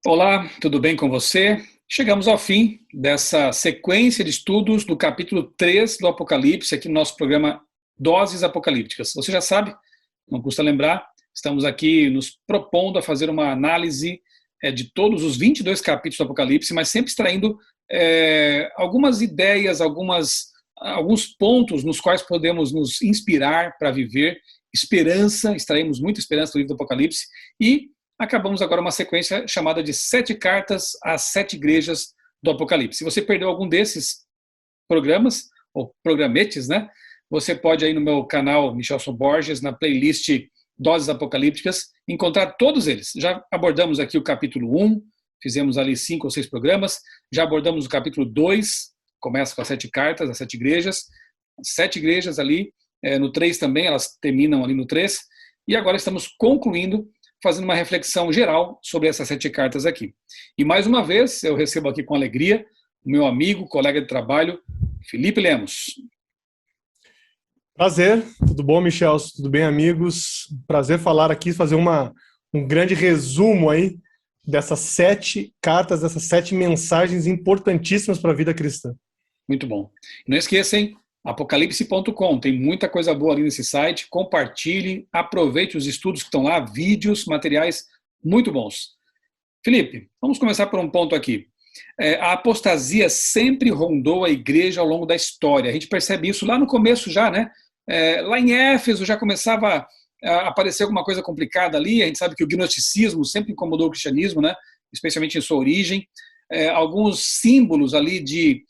Olá, tudo bem com você? Chegamos ao fim dessa sequência de estudos do capítulo 3 do Apocalipse, aqui no nosso programa Doses Apocalípticas. Você já sabe, não custa lembrar, estamos aqui nos propondo a fazer uma análise de todos os 22 capítulos do Apocalipse, mas sempre extraindo algumas ideias, alguns pontos nos quais podemos nos inspirar para viver esperança, extraímos muita esperança do livro do Apocalipse e acabamos agora uma sequência chamada de 7 cartas às 7 igrejas do Apocalipse. Se você perdeu algum desses programas, ou programetes, né? Você pode aí no meu canal Michelson Borges, na playlist Doses Apocalípticas, encontrar todos eles. Já abordamos aqui o capítulo 1, fizemos ali 5 ou 6 programas, já abordamos o capítulo 2, começa com as 7 cartas, as 7 igrejas, 7 igrejas ali, no 3 também, elas terminam ali no 3, e agora estamos concluindo fazendo uma reflexão geral sobre essas 7 cartas aqui. E mais uma vez, eu recebo aqui com alegria o meu amigo, colega de trabalho, Felipe Lemos. Prazer, tudo bom, Michel? Tudo bem, amigos? Prazer falar aqui, fazer um grande resumo aí dessas 7 cartas, dessas 7 mensagens importantíssimas para a vida cristã. Muito bom. Não esqueça, hein? Apocalipse.com, tem muita coisa boa ali nesse site, compartilhe, aproveite os estudos que estão lá, vídeos, materiais muito bons. Felipe, vamos começar por um ponto aqui. A apostasia sempre rondou a igreja ao longo da história, a gente percebe isso lá no começo já, né? Lá em Éfeso já começava a aparecer alguma coisa complicada ali, a gente sabe que o gnosticismo sempre incomodou o cristianismo, né? Especialmente em sua origem. Alguns símbolos ali de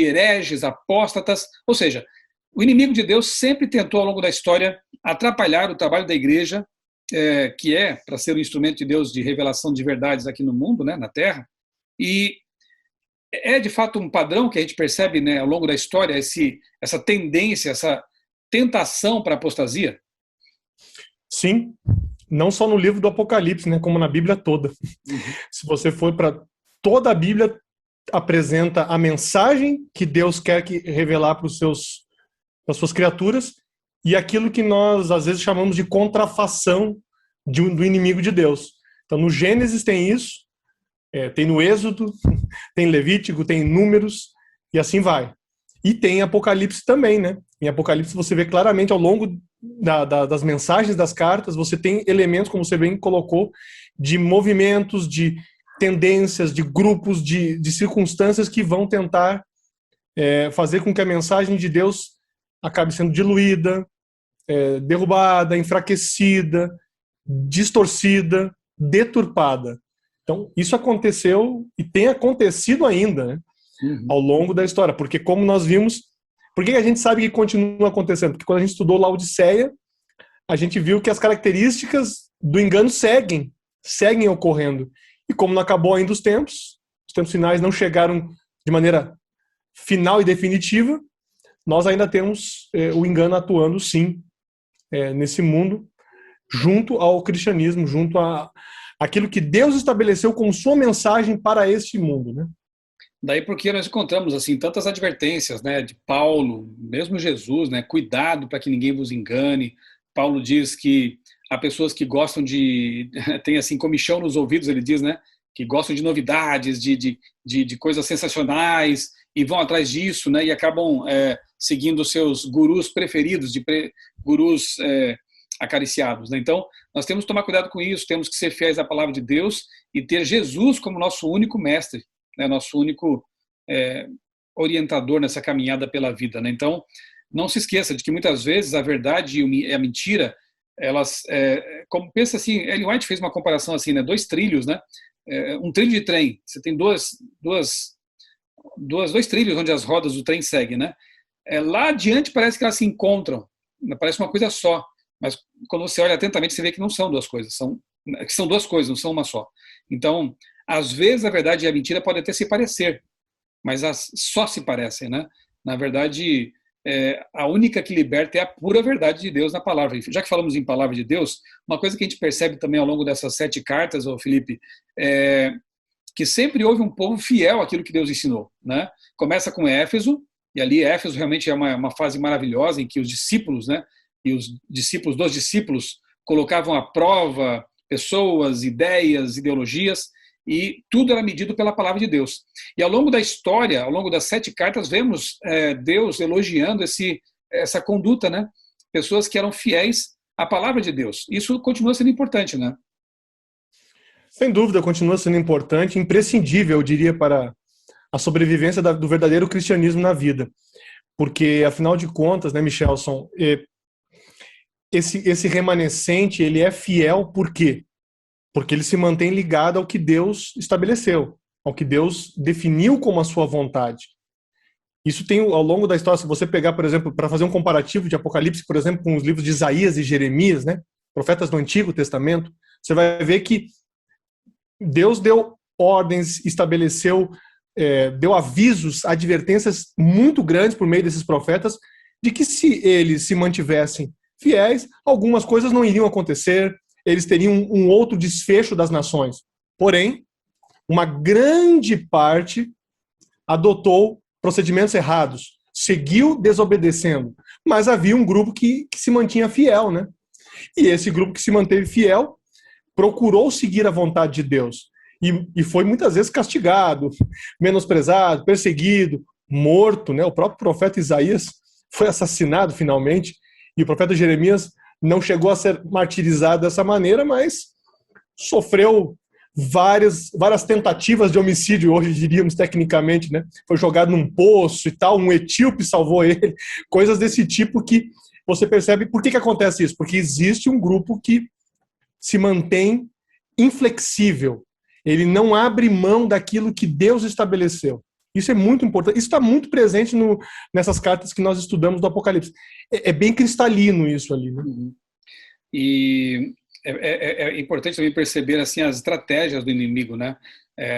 hereges, apóstatas, ou seja, o inimigo de Deus sempre tentou ao longo da história atrapalhar o trabalho da igreja, que é para ser o instrumento de Deus de revelação de verdades aqui no mundo, né, na Terra, e é de fato um padrão que a gente percebe, né, ao longo da história, essa tendência, essa tentação para a apostasia? Sim, não só no livro do Apocalipse, né, como na Bíblia toda. Uhum. Se você for para toda a Bíblia, apresenta a mensagem que Deus quer revelar para as suas criaturas e aquilo que nós às vezes chamamos de contrafação do inimigo de Deus. Então no Gênesis tem isso, tem no Êxodo, tem Levítico, tem Números e assim vai. E tem Apocalipse também, né? Em Apocalipse você vê claramente ao longo das mensagens das cartas, você tem elementos, como você bem colocou, de movimentos, de tendências, de grupos, de circunstâncias que vão tentar fazer com que a mensagem de Deus acabe sendo diluída, derrubada, enfraquecida, distorcida, deturpada. Então, isso aconteceu e tem acontecido ainda, né, ao longo da história. Porque, como nós vimos, por que a gente sabe que continua acontecendo? Porque quando a gente estudou Laodiceia, a gente viu que as características do engano seguem ocorrendo. E como não acabou ainda os tempos finais não chegaram de maneira final e definitiva, nós ainda temos o engano atuando, sim, nesse mundo, junto ao cristianismo, junto àquilo que Deus estabeleceu como sua mensagem para este mundo, né? Daí porque nós encontramos assim tantas advertências, né, de Paulo, mesmo Jesus, né, cuidado para que ninguém vos engane. Paulo diz que há pessoas que gostam tem assim comichão nos ouvidos, ele diz, né, que gostam de novidades, de coisas sensacionais e vão atrás disso, né, e acabam seguindo seus gurus preferidos, gurus acariciados, né? Então, nós temos que tomar cuidado com isso, temos que ser fiéis à palavra de Deus e ter Jesus como nosso único mestre, né, nosso único orientador nessa caminhada pela vida, né? Então, não se esqueça de que muitas vezes a verdade e a mentira, elas, como pensa assim, Ellen White fez uma comparação assim, né, 2 trilhos, né? Um trilho de trem, você tem dois trilhos onde as rodas do trem seguem, né? Lá adiante parece que elas se encontram, parece uma coisa só, mas quando você olha atentamente você vê que não são 2 coisas, são 2 coisas, não são uma só. Então, às vezes a verdade e a mentira podem até se parecer, mas só se parecem, né? Na verdade, a única que liberta é a pura verdade de Deus na palavra. Já que falamos em palavra de Deus, uma coisa que a gente percebe também ao longo dessas 7 cartas, Felipe, que sempre houve um povo fiel àquilo que Deus ensinou, né? Começa com Éfeso, e ali Éfeso realmente é uma fase maravilhosa em que os discípulos, né, e os discípulos dos discípulos colocavam à prova pessoas, ideias, ideologias, e tudo era medido pela palavra de Deus. E ao longo da história, ao longo das 7 cartas, vemos Deus elogiando essa conduta, né? Pessoas que eram fiéis à palavra de Deus. Isso continua sendo importante, né? Sem dúvida, continua sendo importante, imprescindível, eu diria, para a sobrevivência do verdadeiro cristianismo na vida. Porque, afinal de contas, né, Michelson, esse remanescente, ele é fiel por quê? Porque ele se mantém ligado ao que Deus estabeleceu, ao que Deus definiu como a sua vontade. Isso tem, ao longo da história, se você pegar, por exemplo, para fazer um comparativo de Apocalipse, por exemplo, com os livros de Isaías e Jeremias, né, profetas do Antigo Testamento, você vai ver que Deus deu ordens, estabeleceu, deu avisos, advertências muito grandes por meio desses profetas, de que se eles se mantivessem fiéis, algumas coisas não iriam acontecer, eles teriam um outro desfecho das nações. Porém, uma grande parte adotou procedimentos errados, seguiu desobedecendo, mas havia um grupo que se mantinha fiel, né? E esse grupo que se manteve fiel procurou seguir a vontade de Deus e foi muitas vezes castigado, menosprezado, perseguido, morto, né? O próprio profeta Isaías foi assassinado finalmente e o profeta Jeremias não chegou a ser martirizado dessa maneira, mas sofreu várias tentativas de homicídio, hoje diríamos tecnicamente, né? Foi jogado num poço e tal, um etíope salvou ele, coisas desse tipo que você percebe. Por que acontece isso? Porque existe um grupo que se mantém inflexível, ele não abre mão daquilo que Deus estabeleceu. Isso é muito importante, isso está muito presente nessas cartas que nós estudamos do Apocalipse. É bem cristalino isso ali, né? E é importante também perceber assim, as estratégias do inimigo, né?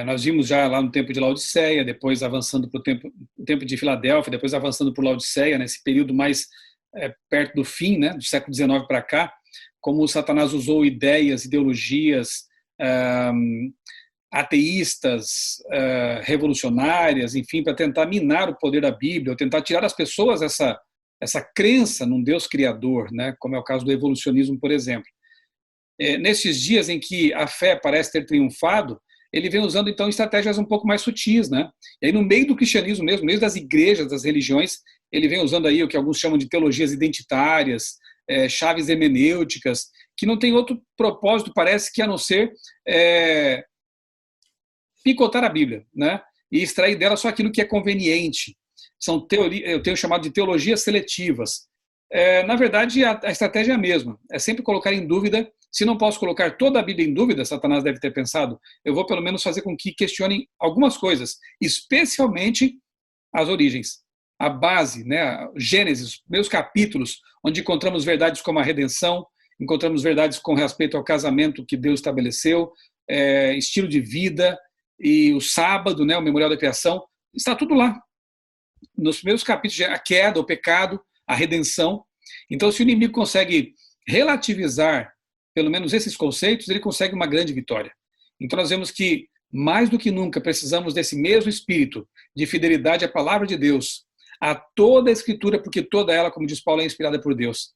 Nós vimos já lá no tempo de Laodiceia, depois avançando para o tempo de Filadélfia, depois avançando por Laodiceia, nesse período mais perto do fim, né, do século XIX para cá, como o Satanás usou ideias, ideologias ateístas, revolucionárias, enfim, para tentar minar o poder da Bíblia, ou tentar tirar das pessoas essa crença num Deus criador, né, como é o caso do evolucionismo, por exemplo. Nesses dias em que a fé parece ter triunfado, ele vem usando, então, estratégias um pouco mais sutis, né? E aí, no meio do cristianismo mesmo, no meio das igrejas, das religiões, ele vem usando aí o que alguns chamam de teologias identitárias, chaves hermenêuticas, que não tem outro propósito, parece, que a não ser picotar a Bíblia, né? E extrair dela só aquilo que é conveniente. São eu tenho chamado de teologias seletivas. Na verdade, a estratégia é a mesma. É sempre colocar em dúvida. Se não posso colocar toda a Bíblia em dúvida, Satanás deve ter pensado, eu vou pelo menos fazer com que questionem algumas coisas, especialmente as origens, a base, né? Gênesis, meus capítulos, onde encontramos verdades como a redenção, encontramos verdades com respeito ao casamento que Deus estabeleceu, estilo de vida e o sábado, né? O memorial da criação, está tudo lá. Nos primeiros capítulos, a queda, o pecado, a redenção. Então, se o inimigo consegue relativizar pelo menos esses conceitos, ele consegue uma grande vitória. Então nós vemos que, mais do que nunca, precisamos desse mesmo espírito de fidelidade à palavra de Deus, a toda a Escritura, porque toda ela, como diz Paulo, é inspirada por Deus,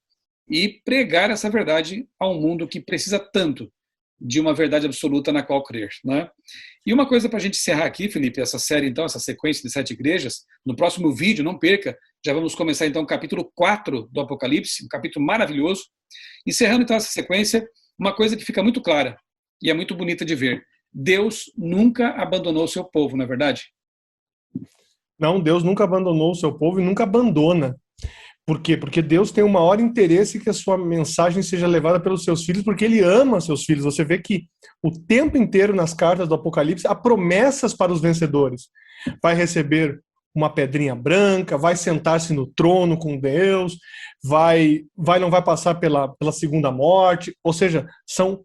e pregar essa verdade a um mundo que precisa tanto de uma verdade absoluta na qual crer, né? E uma coisa para a gente encerrar aqui, Felipe, essa série, então, essa sequência de 7 igrejas, no próximo vídeo, não perca, já vamos começar então o capítulo 4 do Apocalipse, um capítulo maravilhoso. Encerrando então essa sequência, uma coisa que fica muito clara e é muito bonita de ver: Deus nunca abandonou o seu povo, não é verdade? Não, Deus nunca abandonou o seu povo e nunca abandona. Por quê? Porque Deus tem o maior interesse que a sua mensagem seja levada pelos seus filhos, porque Ele ama seus filhos. Você vê que o tempo inteiro nas cartas do Apocalipse há promessas para os vencedores. Vai receber uma pedrinha branca, vai sentar-se no trono com Deus, não vai passar pela segunda morte. Ou seja, são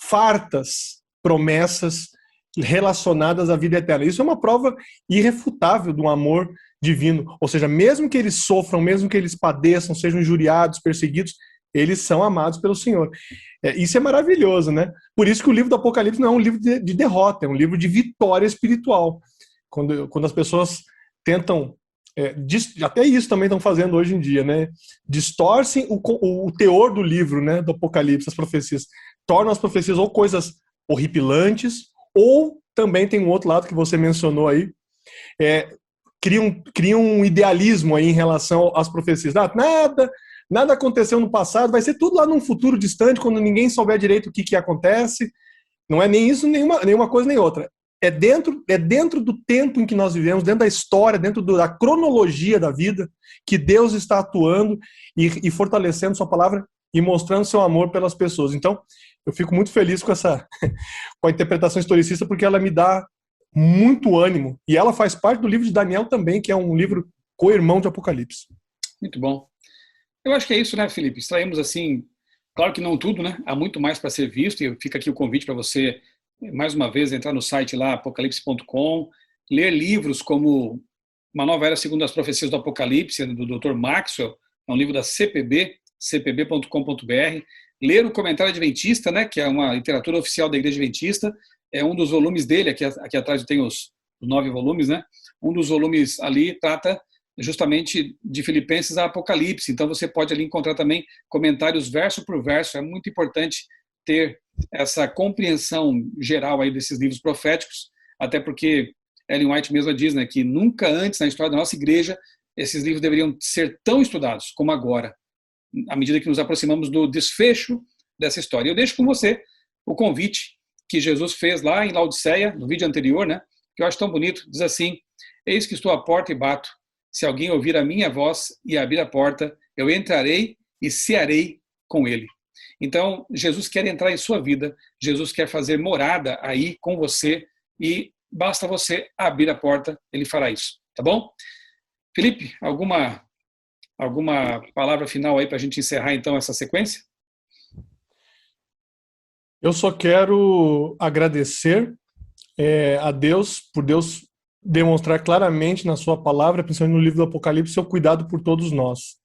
fartas promessas relacionadas à vida eterna. Isso é uma prova irrefutável do amor divino. Ou seja, mesmo que eles sofram, mesmo que eles padeçam, sejam injuriados, perseguidos, eles são amados pelo Senhor. Isso é maravilhoso, né? Por isso que o livro do Apocalipse não é um livro de derrota, é um livro de vitória espiritual. Quando as pessoas tentam, até isso também estão fazendo hoje em dia, né? Distorcem o teor do livro, né, do Apocalipse, as profecias. Tornam as profecias ou coisas horripilantes, ou também tem um outro lado que você mencionou aí, cria um idealismo aí em relação às profecias. Nada aconteceu no passado, vai ser tudo lá num futuro distante, quando ninguém souber direito o que acontece. Não é nem isso, nenhuma coisa nem outra. É dentro do tempo em que nós vivemos, dentro da história, dentro da cronologia da vida, que Deus está atuando e fortalecendo sua palavra e mostrando seu amor pelas pessoas. Então, eu fico muito feliz com com a interpretação historicista, porque ela me dá muito ânimo. E ela faz parte do livro de Daniel também, que é um livro co-irmão de Apocalipse. Muito bom. Eu acho que é isso, né, Felipe? Extraímos assim, claro que não tudo, né? Há muito mais para ser visto, e fica aqui o convite para você, mais uma vez, entrar no site lá, apocalipse.com, ler livros como Uma Nova Era Segundo as Profecias do Apocalipse, do Dr. Maxwell, é um livro da CPB, cpb.com.br, ler o Comentário Adventista, né, que é uma literatura oficial da Igreja Adventista, é um dos volumes dele, aqui atrás tem os 9 volumes, né? Um dos volumes ali trata justamente de Filipenses a Apocalipse, então você pode ali encontrar também comentários verso por verso. É muito importante ter essa compreensão geral aí desses livros proféticos, até porque Ellen White mesma diz, né, que nunca antes na história da nossa igreja esses livros deveriam ser tão estudados como agora, à medida que nos aproximamos do desfecho dessa história. Eu deixo com você o convite que Jesus fez lá em Laodiceia, no vídeo anterior, né, que eu acho tão bonito. Diz assim: eis que estou à porta e bato. Se alguém ouvir a minha voz e abrir a porta, eu entrarei e cearei com ele. Então, Jesus quer entrar em sua vida, Jesus quer fazer morada aí com você, e basta você abrir a porta, ele fará isso, tá bom? Felipe, alguma palavra final aí para a gente encerrar então essa sequência? Eu só quero agradecer a Deus, por Deus demonstrar claramente na sua palavra, principalmente no livro do Apocalipse, seu cuidado por todos nós.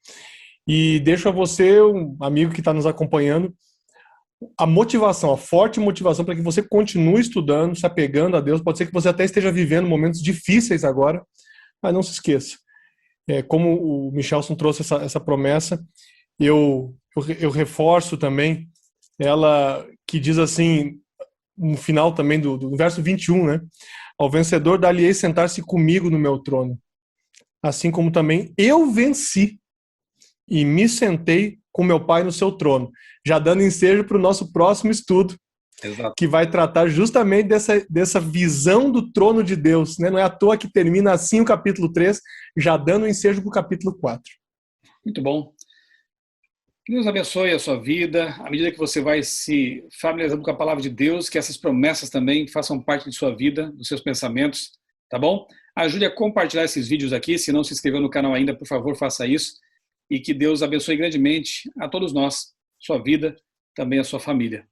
E deixo a você, um amigo que está nos acompanhando, a forte motivação para que você continue estudando, se apegando a Deus. Pode ser que você até esteja vivendo momentos difíceis agora, mas não se esqueça. Como o Michelson trouxe essa promessa, eu reforço também ela, que diz assim, no final também do verso 21, né? Ao vencedor dar-lhe-ei sentar-se comigo no meu trono, assim como também eu venci e me sentei com meu Pai no seu trono. Já dando ensejo para o nosso próximo estudo, Exato, que vai tratar justamente dessa visão do trono de Deus, né? Não é à toa que termina assim o capítulo 3, já dando ensejo para o capítulo 4. muito bom. Que Deus abençoe a sua vida, à medida que você vai se familiarizando com a palavra de Deus, que essas promessas também façam parte de sua vida, dos seus pensamentos, tá bom? Ajude a compartilhar esses vídeos aqui. Se não se inscreveu no canal ainda, por favor, faça isso. E que Deus abençoe grandemente a todos nós, sua vida, também a sua família.